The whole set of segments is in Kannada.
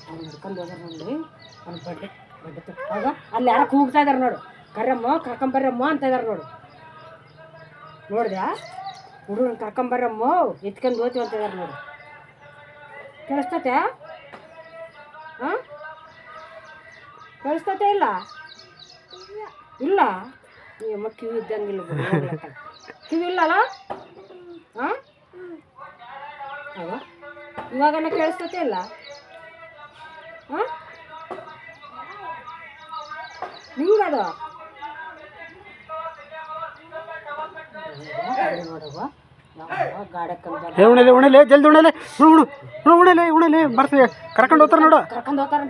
ಅವ್ನು ಹಿಡ್ಕೊಂಡು ಹೋದಾರ ನೋಡಿ. ಅವ್ನು ಬಡ್ಡೆ ಆಗ ಅಲ್ಲಿ ಯಾರ ಕೂಗ್ತಾ ಇದಾರೆ ನೋಡು, ಕರ್ರಮ್ಮ ಕರ್ಕೊಂಬರ್ರಮ್ಮ ಅಂತ ಇದಾರೆ ನೋಡು. ನೋಡಿದ್ಯಾ? ಹುಡುಗನ ಕರ್ಕೊಂಬರ್ರಮ್ಮ ಎತ್ಕೊಂಡು ಹೋಗ್ತೀವಿ ಅಂತ ಇದಾರೆ ನೋಡು. ಕೇಳಿಸ್ತತೆ? ಹಾಂ, ಕೇಳಿಸ್ತತೆ? ಇಲ್ಲ ಇಲ್ಲ ಅಮ್ಮ ಕಿವಿ ಇದ್ದಂಗಿಲ್ಲ, ಕಿವಿ ಇಲ್ಲಲ್ಲ? ಹಾಂ, ಅವ ಇವಾಗನ ಕೇಳಿಸ್ತತೆ ಇಲ್ಲ? ಹಾಂ, ನಿಂಗದು ನೋಡುವ ಉಣಲೆ ಉಣಲೆ ಜಲ್ದಿ ಉಣಲೆ ಉಣಲೆ ಉಣಲೆ ಬರ್ತೀವಿ ಕರ್ಕೊಂಡು ಹೋಗ್ತಾರೆ ನೋಡು. ಕರ್ಕೊಂಡು ಹೋಗ್ತಾರ.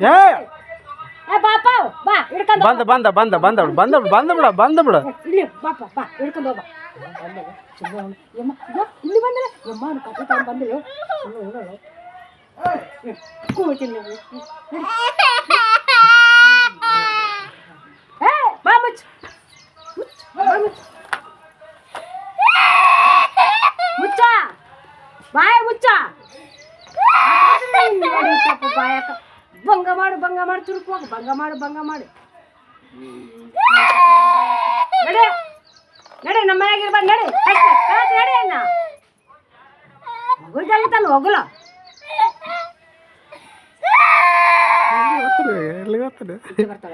ಬಂದ ಬಂದ ಬಂದ ಬಂದ ಬಂದ ಬಂದ ಬಿಡ ಬಂದ ಬಿಡ ಇಲ್ಲಿ ಬಾಪ ಬಾ ಹಿಡ್ಕೊಂಡು ಹೋಗ. ಇಲ್ಲಿ ಬಂದಿಲ್ಲ ಯಮ್ಮ ಕತೆ ತಗೊಂಡು ಬಂದಿಲ್ಲ. ಕೂತೀನಿ ಬಾ ಮುಚ್ಚ ಮುಚ್ಚ ಬಾಯ ಮುಚ್ಚ. ಬಾಯಕ ಭಂಗ ಮಾಡು ಚುರುಕು ಹೋಗು. ಭಂಗ ಮಾಡು ನಡೆ ನಡೆ ನಮ್ಮ ಮನೆಯಾಗಿರ್ಬಾರ್ದು. ನಡೆ ನಡೆ ಅಣ್ಣ ಹೋಗ್ತಾನೆ ಹೋಗಲ್ಲ. ಎಲ್ಲಿಗೆ ಹೋಗ್ತಾನೆ ಬರ್ತಾಳ